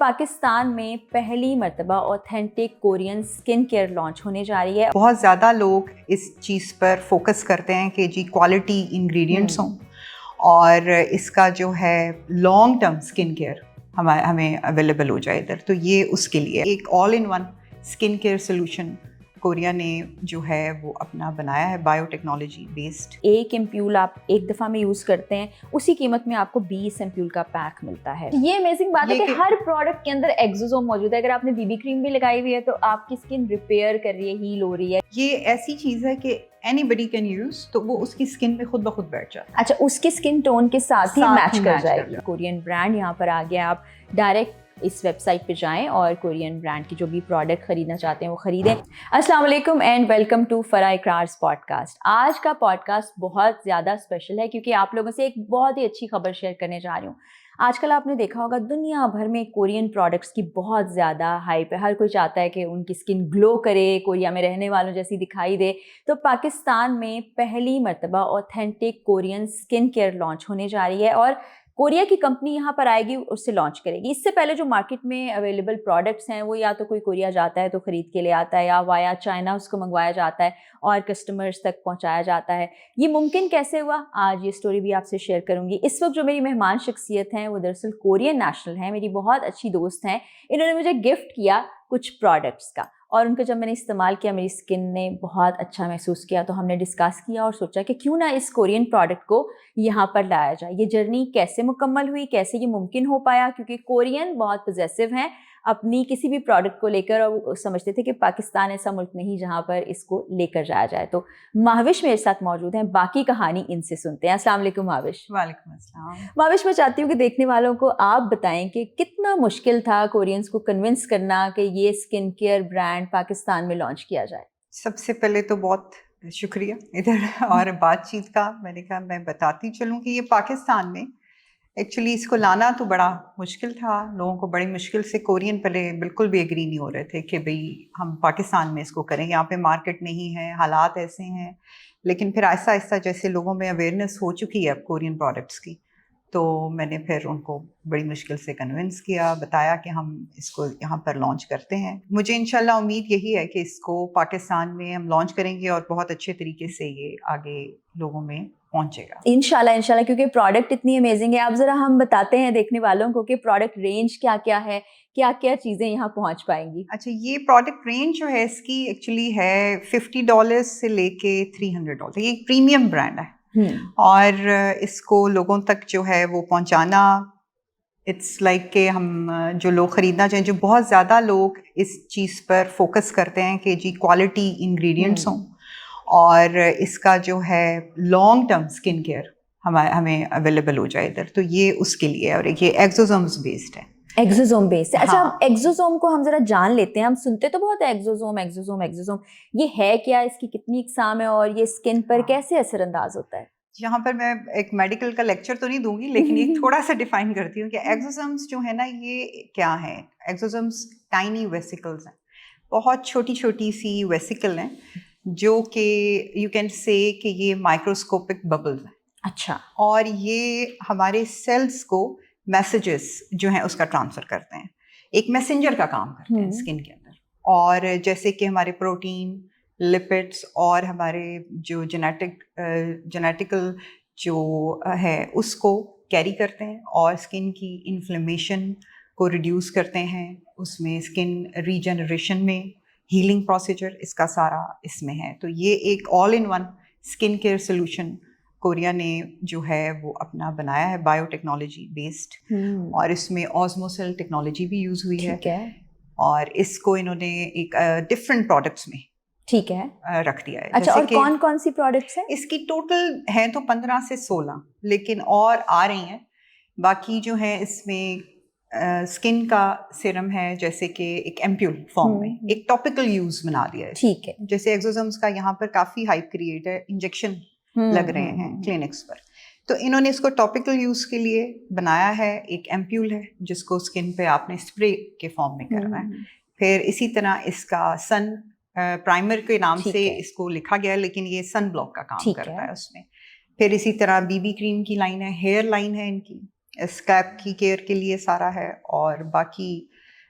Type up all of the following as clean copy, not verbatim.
پاکستان میں پہلی مرتبہ اوتھینٹک کورین سکن کیئر لانچ ہونے جا رہی ہے. بہت زیادہ لوگ اس چیز پر فوکس کرتے ہیں کہ جی کوالٹی انگریڈینٹس ہوں اور اس کا جو ہے لانگ ٹرم سکن کیئر ہمیں اویلیبل ہو جائے ادھر. تو یہ اس کے لیے ایک آل ان ون سکن کیئر سلوشن کوریا نے جو ہے وہ اپنا بنایا ہے بایو ٹیکنالوجی بیسڈ. ایک ایمپیول آپ ایک دفعہ میں یوز کرتے ہیں, اسی قیمت میں آپ کو 20 ایمپیول کا پیک ملتا ہے. یہ امیزنگ بات ہے کہ ہر پروڈکٹ کے اندر ایکزوزوم موجود ہے. اگر آپ نے بی بی کریم بھی لگائی ہوئی ہے تو آپ کی اسکن ریپیئر کر رہی ہے, ہیل ہو رہی ہے. یہ ایسی چیز ہے کہ اینی بڈی کین یوز, تو وہ اس کی اسکن پہ خود بخود بیٹھ جاتا ہے. اچھا, اس کے اسکن ٹون کے ساتھ ہی میچ کر جائے گی. کورین برانڈ یہاں پر آ گیا, آپ ڈائریکٹ اس ویب سائٹ پہ جائیں اور کورین برانڈ کی جو بھی پروڈکٹ خریدنا چاہتے ہیں وہ خریدیں. السلام علیکم and welcome to Farah Iqrar's podcast. آج کا پوڈ کاسٹ بہت زیادہ اسپیشل ہے کیونکہ آپ لوگوں سے ایک بہت ہی اچھی خبر شیئر کرنے جا رہی ہوں. آج کل آپ نے دیکھا ہوگا دنیا بھر میں کورین پروڈکٹس کی بہت زیادہ ہائپ ہے. ہر کوئی چاہتا ہے کہ ان کی اسکن گلو کرے, کوریا میں رہنے والوں جیسی دکھائی دے. تو پاکستان میں پہلی مرتبہ اوتھینٹک کورین سکن کیئر لانچ ہونے جا رہی ہے اور کوریا کی کمپنی یہاں پر آئے گی, اس سے لانچ کرے گی. اس سے پہلے جو مارکیٹ میں اویلیبل پروڈکٹس ہیں وہ یا تو کوئی کوریا جاتا ہے تو خرید کے لے آتا ہے, یا وایا چائنا اس کو منگوایا جاتا ہے اور کسٹمرز تک پہنچایا جاتا ہے. یہ ممکن کیسے ہوا, آج یہ اسٹوری بھی آپ سے شیئر کروں گی. اس وقت جو میری مہمان شخصیت ہیں وہ دراصل کورین نیشنل ہیں, میری بہت اچھی دوست ہیں. انہوں نے مجھے گفٹ کیا کچھ پروڈکٹس کا, اور ان کو جب میں نے استعمال کیا میری اسکن نے بہت اچھا محسوس کیا. تو ہم نے ڈسکس کیا اور سوچا کہ کیوں نہ اس کورین پروڈکٹ کو یہاں پر لایا جائے. یہ جرنی کیسے مکمل ہوئی, کیسے یہ ممکن ہو پایا, کیونکہ کورین بہت پوزیسو ہیں اپنی کسی بھی پروڈکٹ کو لے کر, اور وہ سمجھتے تھے کہ پاکستان ایسا ملک نہیں جہاں پر اس کو لے کر جایا جائے. تو مہوش میرے ساتھ موجود ہیں, باقی کہانی ان سے سنتے ہیں. السلام علیکم مہوش. وعلیکم السلام. مہوش, میں چاہتی ہوں کہ دیکھنے والوں کو آپ بتائیں کہ کتنا مشکل تھا کورینس کو کنونس کرنا کہ یہ اسکن کیئر برانڈ پاکستان میں لانچ کیا جائے. سب سے پہلے تو بہت شکریہ ادھر اور بات چیت کا. میں نے کہا میں بتاتی چلوں کہ یہ پاکستان میں ایکچولی اس کو لانا تو بڑا مشکل تھا. لوگوں کو بڑی مشکل سے, کورین پہلے بالکل بھی ایگری نہیں ہو رہے تھے کہ بھئی ہم پاکستان میں اس کو کریں, یہاں پہ مارکیٹ نہیں ہے, حالات ایسے ہیں. لیکن پھر آہستہ آہستہ جیسے لوگوں میں اویئرنیس ہو چکی ہے اب کورین پروڈکٹس کی, تو میں نے پھر ان کو بڑی مشکل سے کنونس کیا, بتایا کہ ہم اس کو یہاں پر لانچ کرتے ہیں. مجھے انشاءاللہ امید یہی ہے کہ اس کو پاکستان میں ہم لانچ کریں گے اور بہت اچھے طریقے سے یہ آگے لوگوں میں پہنچے گا انشاءاللہ, کیونکہ پروڈکٹ اتنی امیزنگ ہے. آپ ذرا ہم بتاتے ہیں دیکھنے والوں کو کہ پروڈکٹ رینج کیا کیا ہے, کیا کیا چیزیں یہاں پہنچ پائیں گی. اچھا, یہ پروڈکٹ رینج جو ہے اس کی ایکچولی ہے $50 سے لے کے $300. یہ ایک پریمیم برانڈ ہے اور اس کو لوگوں تک جو ہے وہ پہنچانا اٹس لائک کہ ہم جو لوگ خریدنا چاہیں, جو بہت زیادہ لوگ اس چیز پر فوکس کرتے ہیں کہ جی کوالٹی انگریڈینٹس ہوں اور اس کا جو ہے لانگ ٹرم سکن کیئر ہمیں اویلیبل ہو جائے ادھر. تو یہ اس کے لیے, اور یہ ایکزوزومز بیسڈ ہے. ایکزوزوم بیس ہے. اچھا, ایکزوزوم کو ہم ذرا جان لیتے ہیں. ہم سنتے تو بہت ہے ایکزوزوم. یہ ہے کیا, اس کی کتنی اقسام ہے اور یہ اسکن پر کیسے اثر انداز ہوتا ہے؟ یہاں پر میں ایک میڈیکل کا لیکچر تو نہیں دوں گی, لیکن ایک تھوڑا سا ڈیفائن کرتی ہوں کہ ایکزوزومز جو ہے نا یہ کیا ہیں. ایکزوزومز ٹائنی ویسیکلز ہیں, بہت چھوٹی چھوٹی سی ویسیکل ہیں جو کہ یو کین سے کہ یہ مائکروسکوپک ببلز ہیں. اچھا. اور یہ ہمارے سیلز کو میسیجز جو ہیں اس کا ٹرانسفر کرتے ہیں, ایک میسنجر کا کام کرتے ہیں اسکن کے اندر. اور جیسے کہ ہمارے پروٹین, لپڈس اور ہمارے جو جینیٹیکل جو ہے اس کو کیری کرتے ہیں اور اسکن کی انفلیمیشن کو ریڈیوس کرتے ہیں. اس میں اسکن ریجنریشن میں ہیلنگ پروسیجر اس کا سارا اس میں ہے. تو یہ ایک all in one skin care solution Korea نے جو ہے وہ اپنا بنایا ہے بایو ٹیکنالوجی بیسڈ, اور اس میں آزموسیل ٹیکنالوجی بھی یوز ہوئی ہے. اور اس کو انہوں نے ایک ڈفرینٹ پروڈکٹس میں ٹھیک ہے رکھ دیا ہے. اچھا, اور کون کون سی پروڈکٹس ہیں اس کی؟ ٹوٹل ہیں تو 15 سے 16, لیکن اور آ رہی ہیں. باقی جو ہے اس میں اسکن کا سیرم ہے, جیسے کہ ایک ایمپیول فارم میں, ایک ٹاپیکل یوز بنا دیا ہے. ٹھیک ہے. جیسے ایکزوزمس کا یہاں پر کافی ہائپ کریٹ ہے, انجیکشن لگ رہے ہیں کلینکس پر, تو انہوں نے اس کو ٹاپیکل یوز کے لیے بنایا ہے. ایک ایمپیول ہے جس کو اسکن پہ آپ نے اسپرے کے فارم میں کرنا ہے. پھر اسی طرح اس کا سن پرائمر کے نام سے اس کو لکھا گیا ہے, لیکن یہ سن بلاک کا کام کرتا ہے اس میں. پھر اسی طرح بی بی کریم کی لائن ہے, ہیئر لائن ہے ان کی, اسکیپ کی کیئر کے لیے سارا ہے, اور باقی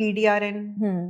PDRN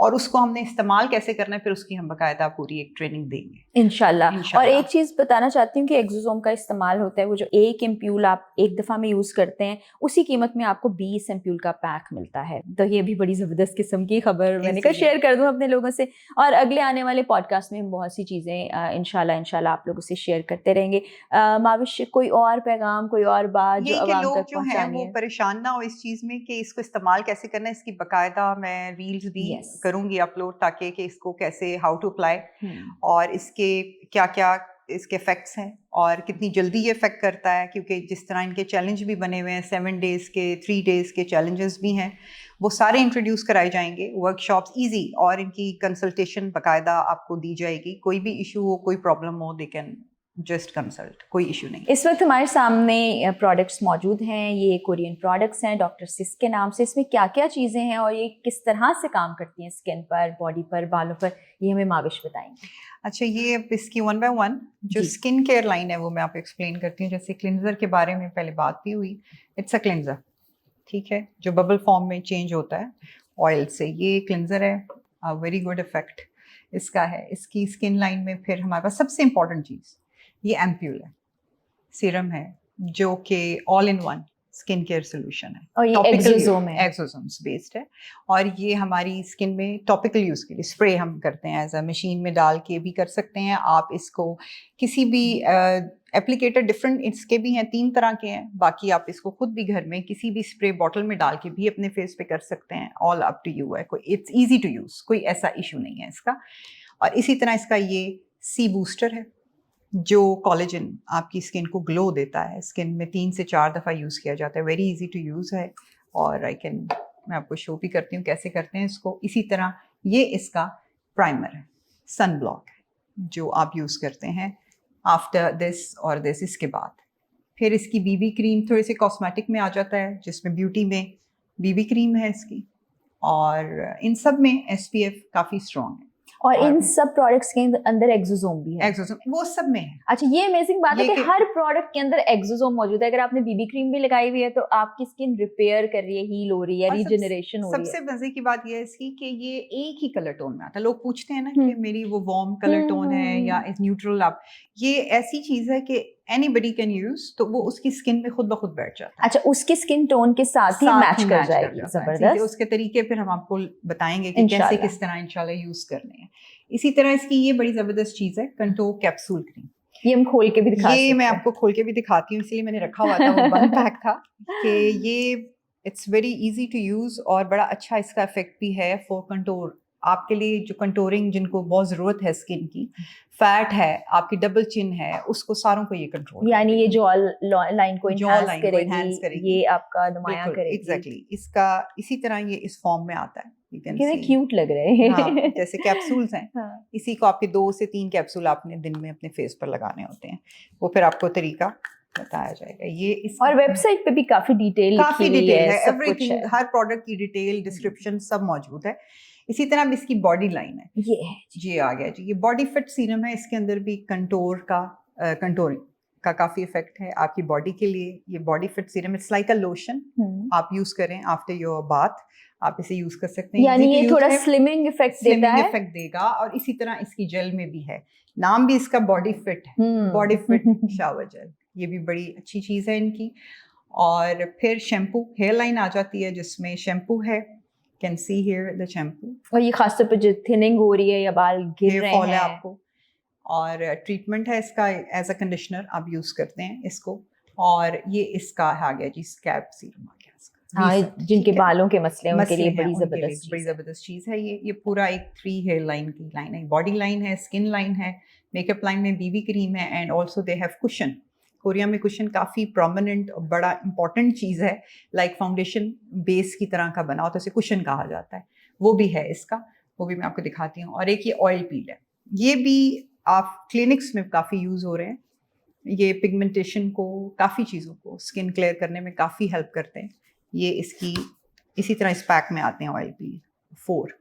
اور اس کو ہم نے استعمال کیسے کرنا ہے پھر اس کی ہم باقاعدہ پوری ایک ٹریننگ دیں گے انشاءاللہ. اور ایک چیز بتانا چاہتی ہوں کہ ایکزوزوم کا استعمال ہوتا ہے وہ جو ایک ایمپیول آپ ایک دفعہ میں یوز کرتے ہیں اسی قیمت میں آپ کو 20 ایمپیول کا پیک ملتا ہے. تو یہ بھی بڑی زبردست قسم کی خبر میں نے کہا شیئر کر دوں اپنے لوگوں سے. اور اگلے آنے والے پوڈ کاسٹ میں ہم بہت سی چیزیں انشاءاللہ آپ لوگوں سے شیئر کرتے رہیں گے. ماوش کوئی اور پیغام کوئی اور بات جو عوام تک پہنچانی ہے؟ وہ پریشان نہ ہو اس چیز میں کہ اس کو استعمال کیسے کرنا ہے. اس کی باقاعدہ میں ریلز بھی کروں گی اپلوڈ تاکہ کہ اس کو کیسے ہاؤ ٹو اپلائی اور اس کے کیا کیا اس کے افیکٹس ہیں اور کتنی جلدی یہ افیکٹ کرتا ہے. کیونکہ جس طرح ان کے چیلنج بھی بنے ہوئے ہیں 7 days کے 3 days کے چیلنجز بھی ہیں وہ سارے انٹروڈیوس کرائے جائیں گے. ورک شاپس ایزی اور ان کی کنسلٹیشن باقاعدہ آپ کو دی جائے گی. کوئی بھی ایشو ہو کوئی problem who they can just consult, کوئی ایشو نہیں. اس وقت ہمارے سامنے پروڈکٹس موجود ہیں, یہ کورین پروڈکٹس ہیں ڈاکٹر سس کے نام سے. اس میں کیا کیا چیزیں ہیں اور یہ کس طرح سے کام کرتی ہیں اسکن پر, باڈی پر, بالوں پر, یہ ہمیں ماوش بتائیں گے. اچھا, یہ اس کی 1 by 1 جو اسکن کیئر لائن ہے وہ میں آپ کو ایکسپلین کرتی ہوں. جیسے کلینزر کے بارے میں پہلے بات بھی ہوئی, اٹس اے کلینزر, ٹھیک ہے, جو ببل فارم میں چینج ہوتا ہے آئل سے. یہ کلینزر ہے, ویری گڈ افیکٹ اس کا ہے. اس کی اسکن لائن میں پھر ہمارے پاس سب سے امپورٹنٹ چیز یہ ایمپیول ہے, سیرم ہے جو کہ all in one skin care solution ہے. اور یہ ایکزوزومس بیسڈ ہے اور یہ ہماری اسکن میں ٹاپیکل یوز کے لیے اسپرے ہم کرتے ہیں, ایز اے مشین میں ڈال کے بھی کر سکتے ہیں آپ. اس کو کسی بھی ایپلیکیٹر ڈفرینٹ اس کے بھی ہیں, 3 طرح کے ہیں. باقی آپ اس کو خود بھی گھر میں کسی بھی اسپرے بوٹل میں ڈال کے بھی اپنے فیس پہ کر سکتے ہیں. آل اپ ٹو یو ہے, کوئی اٹس ایزی ٹو یوز, کوئی ایسا ایشو نہیں ہے اس کا. اور اسی طرح اس کا یہ سی بوسٹر ہے جو کولیجن آپ کی اسکن کو گلو دیتا ہے. اسکن میں 3 سے 4 دفعہ یوز کیا جاتا ہے, ویری ایزی ٹو یوز ہے. اور میں آپ کو شو بھی کرتی ہوں کیسے کرتے ہیں اس کو. اسی طرح یہ اس کا پرائمر ہے, سن بلاک ہے جو آپ یوز کرتے ہیں آفٹر دس اور دس. اس کے بعد پھر اس کی بی بی کریم تھوڑے سے کاسمیٹک میں آ جاتا ہے, جس میں بیوٹی میں بی بی کریم ہے اس کی. اور ان سب میں ایس پی ایف کافی اسٹرانگ ہے. اور ان سب پروڈکٹس کے اندر ایکزوزوم بھی ہے. ایکزوزوم وہ سب میں ہے. اچھا, یہ امیزنگ بات ہے کہ ہر پروڈکٹ کے اندر ایکزوزوم موجود ہے. اگر آپ نے بی بی کریم بھی لگائی ہوئی ہے تو آپ کی اسکن ریپیئر کر رہی ہے, ہیل ہو رہی ہے, ریجنریشن ہو رہی ہے. سب سے مزے کی بات یہ ہے اس کی کہ یہ ایک ہی کلر ٹون میں آتا ہے. لوگ پوچھتے ہیں نا کہ میری وہ وارم کلر ٹون ہے یا نیوٹرل. آپ یہ ایسی چیز ہے کہ اینی بڈی کین یوز, تو وہ اس کی اسکن میں خود بخود بیٹھ جاتا ہے. اچھا, اس کی اسکن ٹون کے ساتھ ہی میچ کر جائے گی. زبردست. اس کے طریقے پھر ہم آپ کو بتائیں گے کہ کیسے کس طرح انشاءاللہ یوز کرنے ہیں. اسی طرح اس کی یہ بڑی زبردست چیز ہے کنٹور کیپسول کریم. یہ ہم کھول کے بھی دکھا سکتے ہیں. یہ میں آپ کو کھول کے بھی دکھاتی ہوں, اس لیے میں نے رکھا ہوا تھا, وہ بند پیک تھا. کہ یہ it's very easy to use اور بڑا اچھا اس کا افیکٹ بھی ہے فور کنٹور. آپ کے لیے جو کنٹورنگ جن کو بہت ضرورت ہے اسکن کی, فیٹ ہے, آپ کی ڈبل چن ہے, اس کو ساروں کو یہ کنٹرول, یعنی یہ جو لائن کو انہانس کرے گی, یہ آپ کا نمایاں کرے گی. ایگزیکٹلی. اس کا اسی طرح یہ اس فارم میں آتا ہے. کتنے کیوٹ لگ رہے ہیں. جیسے کیپسولز ہیں, اسی کو آپ کے 2 سے 3 کیپسول آپ نے دن میں اپنے فیس پر لگانے ہوتے ہیں. وہ پھر آپ کو طریقہ بتایا جائے گا. یہ اور ویب سائٹ پہ بھی کافی ڈیٹیل ہے, ایوری تھنگ, ہر پروڈکٹ کی ڈیٹیل ڈسکرپشن سب موجود ہے. اسی طرح اس کی باڈی لائن ہے, یہ آ گیا جی. یہ باڈی فٹ سیرم ہے, اس کے اندر بھی کنٹورنگ کا کافی افیکٹ ہے آپ کی باڈی کے لیے. یہ body fit serum it's like a lotion, آپ یوز کریں آفٹر یور باتھ, آپ اسے یوز کر سکتے ہیں. یعنی یہ تھوڑا سلمنگ افیکٹ دے گا. اور اسی طرح اس کی جیل میں بھی ہے, نام بھی اس کا باڈی فٹ ہے, باڈی فٹ شاور جیل. یہ بھی بڑی اچھی چیز ہے ان کی. اور پھر شیمپو, ہیئر لائن آ جاتی ہے جس میں شیمپو ہے, can see here the shampoo. اور یہ خاص طور پہ جو تھننگ ہو رہی ہے یا بال گر رہے ہیں آپ کو, اور ٹریٹمنٹ ہے اس کا ایز اے کنڈیشنر آپ یوز کرتے ہیں اس کو. اور یہ اس کا آ گیا جی اسکیلپ سیرم آ گیا اس کا. ہاں, جن کے بالوں کے مسئلے ہیں ان کے لیے بڑی زبردست چیز ہے. یہ پورا ایک 3 ہیئر لائن کی لائن ہے, باڈی لائن ہے, اسکن لائن ہے, میک اپ لائن میں بی بی کریم ہے, and also they have cushion. Korea میں کشن کافی پرومیننٹ اور بڑا امپورٹنٹ چیز ہے, لائک فاؤنڈیشن بیس کی طرح کا بنا ہوتا ہے, اسے کشن کہا جاتا ہے. وہ بھی ہے اس کا, وہ بھی میں آپ کو دکھاتی ہوں. اور ایک یہ آئل پیل ہے, یہ بھی آپ کلینکس میں کافی یوز ہو رہے ہیں. یہ پگمنٹیشن کو, کافی چیزوں کو اسکن کلیئر کرنے میں کافی ہیلپ کرتے ہیں. یہ اس کی اسی طرح اس پیک میں آتے ہیں آئل پیل 4.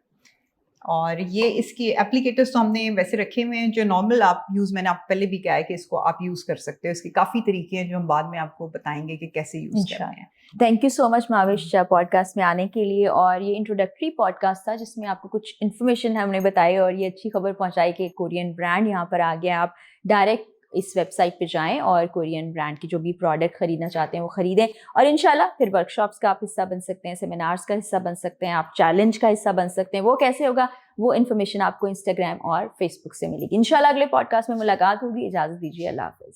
اور یہ اس کی اپلیکیٹرس تو ہم نے ویسے رکھے ہوئے ہیں جو نارمل آپ یوز، میں نے آپ پہلے بھی کہا ہے کہ اس کو آپ یوز کر سکتے ہو. اس کے کافی طریقے ہیں جو ہم بعد میں آپ کو بتائیں گے کہ کیسے یوز کرتے ہیں. Thank you so much Mawish podcast میں آنے کے لیے. اور یہ انٹروڈکٹری پوڈ کاسٹ تھا جس میں آپ کو کچھ انفارمیشن ہم نے بتائی اور یہ اچھی خبر پہنچائی کہ کورین برانڈ یہاں پر آ گیا. آپ ڈائریکٹ اس ویب سائٹ پہ جائیں اور کورین برانڈ کی جو بھی پروڈکٹ خریدنا چاہتے ہیں وہ خریدیں. اور انشاءاللہ پھر ورک شاپس کا آپ حصہ بن سکتے ہیں, سیمینارز کا حصہ بن سکتے ہیں, آپ چیلنج کا حصہ بن سکتے ہیں. وہ کیسے ہوگا وہ انفارمیشن آپ کو انسٹاگرام اور فیس بک سے ملے گی. انشاءاللہ اگلے پوڈ کاسٹ میں ملاقات ہوگی. اجازت دیجیے, اللہ حافظ.